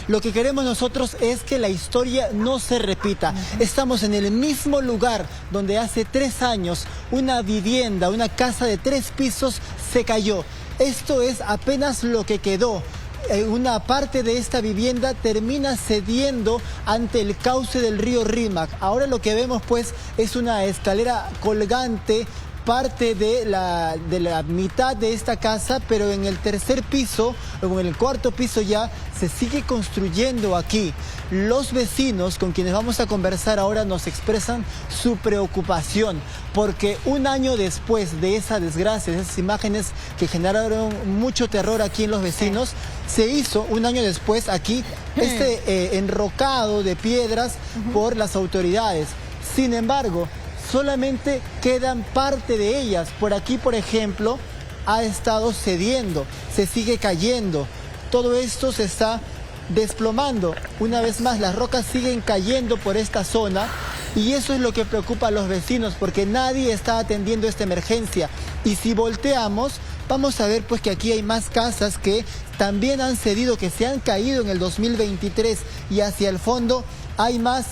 Lo que queremos nosotros es que la historia no se repita. Estamos en el mismo lugar donde hace 3 años una vivienda, una casa de 3 pisos se cayó. Esto es apenas lo que quedó. Una parte de esta vivienda termina cediendo ante el cauce del río Rímac. Ahora lo que vemos pues es una escalera colgante, parte de la mitad de esta casa, pero en el 3er piso, o en el 4º piso ya, se sigue construyendo aquí. Los vecinos con quienes vamos a conversar ahora nos expresan su preocupación, porque un año después de esa desgracia, de esas imágenes que generaron mucho terror aquí en los vecinos, se hizo un año después aquí este enrocado de piedras por las autoridades. Sin embargo, solamente quedan parte de ellas. Por aquí, por ejemplo, ha estado cediendo, se sigue cayendo. Todo esto se está desplomando. Una vez más, las rocas siguen cayendo por esta zona y eso es lo que preocupa a los vecinos, porque nadie está atendiendo esta emergencia. Y si volteamos, vamos a ver pues que aquí hay más casas que también han cedido, que se han caído en el 2023, y hacia el fondo hay más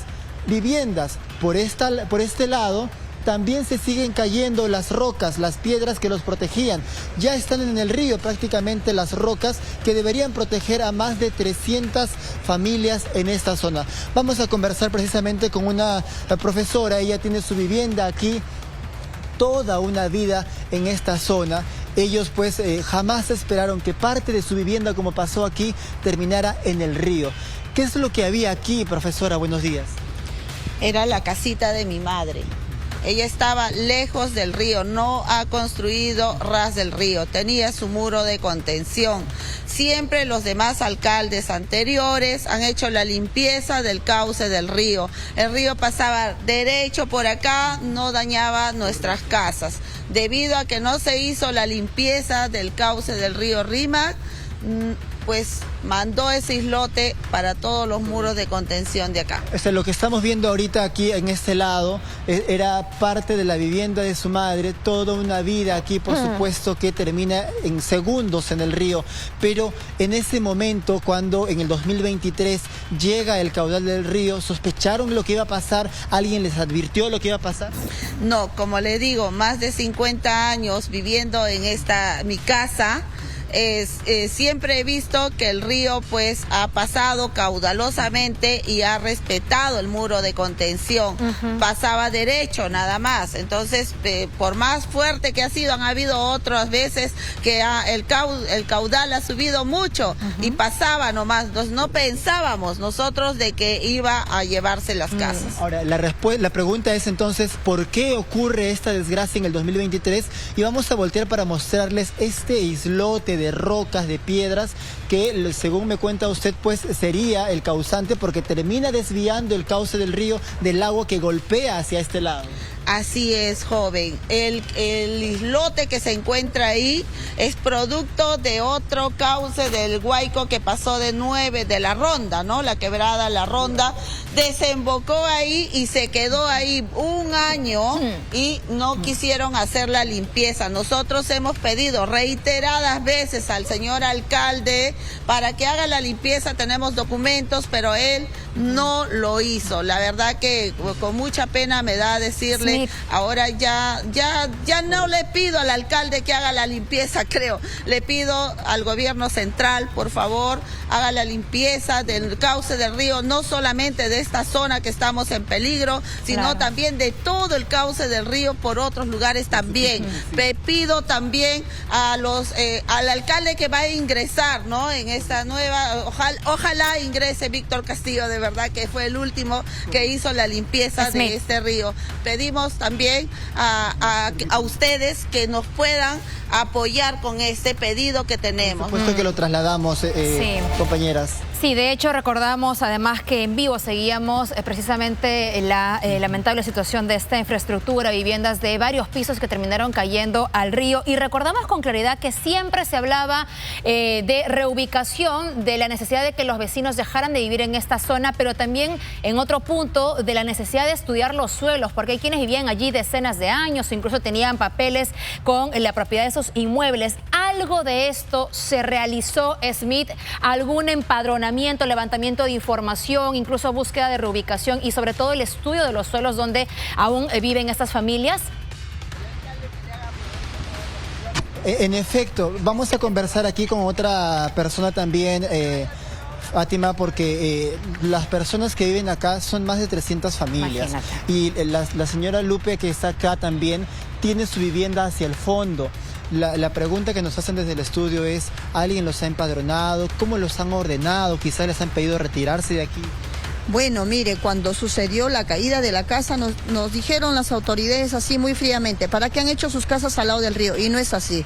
viviendas. Por este lado también se siguen cayendo las rocas, las piedras que los protegían. Ya están en el río prácticamente las rocas que deberían proteger a más de 300 familias en esta zona. Vamos a conversar precisamente con una profesora. Ella tiene su vivienda aquí, toda una vida en esta zona. Ellos pues jamás esperaron que parte de su vivienda, como pasó aquí, terminara en el río. ¿Qué es lo que había aquí, profesora? Buenos días. Era la casita de mi madre. Ella estaba lejos del río, no ha construido ras del río, tenía su muro de contención. Siempre los demás alcaldes anteriores han hecho la limpieza del cauce del río. El río pasaba derecho por acá, no dañaba nuestras casas. Debido a que no se hizo la limpieza del cauce del río Rímac, pues mandó ese islote para todos los muros de contención de acá. Lo que estamos viendo ahorita aquí en este lado era parte de la vivienda de su madre, toda una vida aquí, por supuesto, que termina en segundos en el río. Pero en ese momento, cuando en el 2023 llega el caudal del río, ¿sospecharon lo que iba a pasar? ¿Alguien les advirtió lo que iba a pasar? No, como le digo, más de 50 años viviendo en mi casa. Siempre he visto que el río pues ha pasado caudalosamente y ha respetado el muro de contención. Pasaba derecho nada más. Entonces, por más fuerte que ha sido, han habido otras veces que el caudal ha subido mucho y pasaba nomás. Entonces, no pensábamos nosotros de que iba a llevarse las casas. Ahora, la pregunta es entonces, ¿por qué ocurre esta desgracia en el 2023? Y vamos a voltear para mostrarles este islote de rocas, de piedras, que según me cuenta usted, pues sería el causante, porque termina desviando el cauce del río del agua que golpea hacia este lado. Así es, joven. El islote que se encuentra ahí es producto de otro cauce del Guayco que pasó de la Ronda, ¿no? La quebrada, la Ronda, desembocó ahí y se quedó ahí un año y no quisieron hacer la limpieza. Nosotros hemos pedido reiteradas veces al señor alcalde para que haga la limpieza, tenemos documentos, pero él no lo hizo. La verdad que con mucha pena me da decirle, ahora ya no le pido al alcalde que haga la limpieza, creo. Le pido al gobierno central, por favor, haga la limpieza del cauce del río, no solamente de esta zona que estamos en peligro, sino también de todo el cauce del río por otros lugares también. Le pido también al alcalde que va a ingresar, ¿no? En esta nueva, ojalá ingrese Víctor Castillo, de verdad que fue el último que hizo la limpieza de este río. Pedimos también a ustedes que nos puedan apoyar con este pedido que tenemos. Por supuesto que lo trasladamos, compañeras. Sí, de hecho recordamos además que en vivo seguíamos precisamente la lamentable situación de esta infraestructura, viviendas de varios pisos que terminaron cayendo al río, y recordamos con claridad que siempre se hablaba de reubicación, de la necesidad de que los vecinos dejaran de vivir en esta zona, pero también en otro punto de la necesidad de estudiar los suelos, porque hay quienes vivían allí decenas de años, incluso tenían papeles con la propiedad de esos inmuebles. ¿Algo de esto se realizó, Smith? ¿Algún empadronamiento, levantamiento de información, incluso búsqueda de reubicación y sobre todo el estudio de los suelos donde aún viven estas familias? En efecto, vamos a conversar aquí con otra persona también, Fátima, porque las personas que viven acá son más de 300 familias. Imagínate. Y la señora Lupe, que está acá también, tiene su vivienda hacia el fondo. La pregunta que nos hacen desde el estudio es, ¿alguien los ha empadronado? ¿Cómo los han ordenado? Quizás les han pedido retirarse de aquí. Bueno, mire, cuando sucedió la caída de la casa, nos dijeron las autoridades así muy fríamente, ¿para qué han hecho sus casas al lado del río? Y no es así.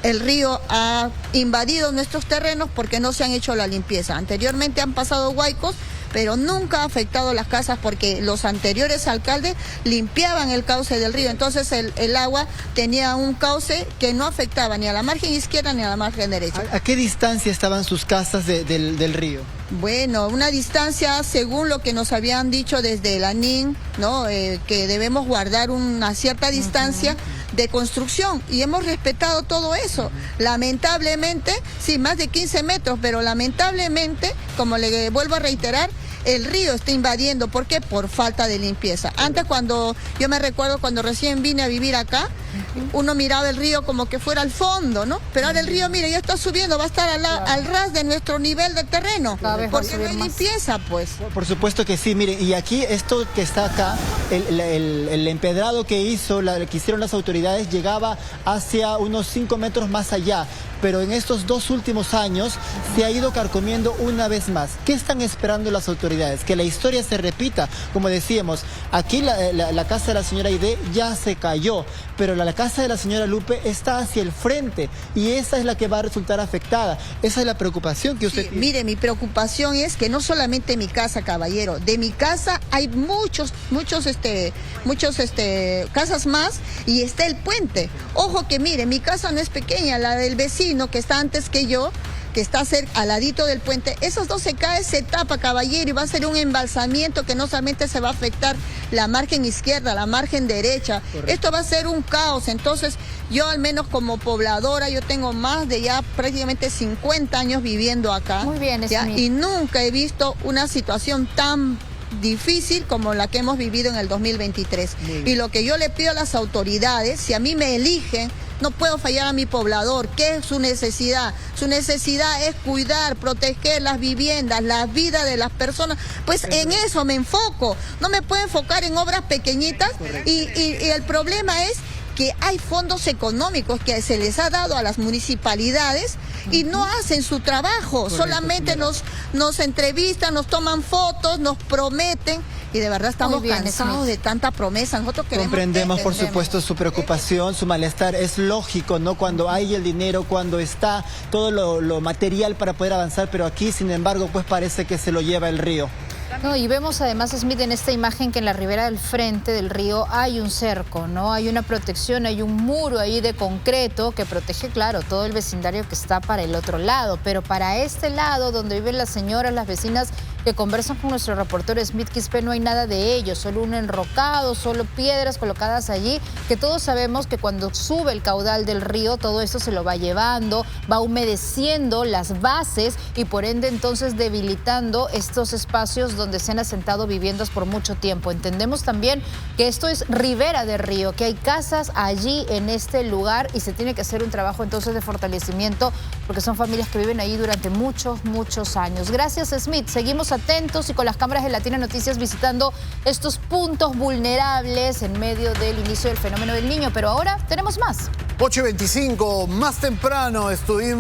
El río ha invadido nuestros terrenos porque no se han hecho la limpieza. Anteriormente han pasado huaicos, pero nunca ha afectado las casas porque los anteriores alcaldes limpiaban el cauce del río. Entonces el agua tenía un cauce que no afectaba ni a la margen izquierda ni a la margen derecha. ¿A qué distancia estaban sus casas del río? Bueno, una distancia, según lo que nos habían dicho desde la ANIN, ¿no? Que debemos guardar una cierta distancia de construcción y hemos respetado todo eso. Lamentablemente, sí, más de 15 metros, pero lamentablemente, como le vuelvo a reiterar, el río está invadiendo. ¿Por qué? Por falta de limpieza. Antes, yo me recuerdo cuando recién vine a vivir acá, uno miraba el río como que fuera al fondo, ¿no? Pero ahora el río, mire, ya está subiendo, va a estar al ras de nuestro nivel de terreno. Porque no hay limpieza, pues. Por supuesto que sí, mire, y aquí esto que está acá, el empedrado que hicieron las autoridades llegaba hacia unos 5 metros más allá. Pero en estos 2 últimos años se ha ido carcomiendo una vez más. ¿Qué están esperando las autoridades? Que la historia se repita. Como decíamos, aquí la casa de la señora Aide ya se cayó, pero la casa de la señora Lupe está hacia el frente y esa es la que va a resultar afectada. Esa es la preocupación que usted tiene. Mire, mi preocupación es que no solamente mi casa, caballero, de mi casa hay muchos casas más y está el puente. Ojo que mire, mi casa no es pequeña, la del vecino que está antes que yo, que está al ladito del puente, esos dos se cae, se tapa, caballero, y va a ser un embalsamiento que no solamente se va a afectar la margen izquierda, la margen derecha. Correcto. Esto va a ser un caos. Entonces, yo al menos como pobladora, yo tengo más de ya prácticamente 50 años viviendo acá. Muy bien, ¿ya? Y nunca he visto una situación tan difícil como la que hemos vivido en el 2023. Y lo que yo le pido a las autoridades, si a mí me eligen, no puedo fallar a mi poblador. ¿Qué es su necesidad? Su necesidad es cuidar, proteger las viviendas, la vida de las personas. Pues en eso me enfoco. No me puedo enfocar en obras pequeñitas. Y el problema es que hay fondos económicos que se les ha dado a las municipalidades y no hacen su trabajo. Correcto, solamente nos entrevistan, nos toman fotos, nos prometen. Y de verdad estamos cansados de tanta promesa. Nosotros queremos. Comprendemos, por supuesto, su preocupación, su malestar. Es lógico, ¿no? Cuando hay el dinero, cuando está todo lo material para poder avanzar, pero aquí, sin embargo, pues parece que se lo lleva el río. No, y vemos además, Smith, en esta imagen que en la ribera del frente del río hay un cerco, ¿no? Hay una protección, hay un muro ahí de concreto que protege, claro, todo el vecindario que está para el otro lado. Pero para este lado, donde viven las señoras, las vecinas que conversan con nuestro reportero Smith Quispe, no hay nada de ello, solo un enrocado, solo piedras colocadas allí, que todos sabemos que cuando sube el caudal del río, todo esto se lo va llevando, va humedeciendo las bases y por ende entonces debilitando estos espacios donde se han asentado viviendas por mucho tiempo. Entendemos también que esto es ribera de río, que hay casas allí en este lugar y se tiene que hacer un trabajo entonces de fortalecimiento porque son familias que viven ahí durante muchos años. Gracias, Smith. Seguimos atentos y con las cámaras de Latina Noticias visitando estos puntos vulnerables en medio del inicio del fenómeno del Niño. Pero ahora tenemos más. 8:25, más temprano estuvimos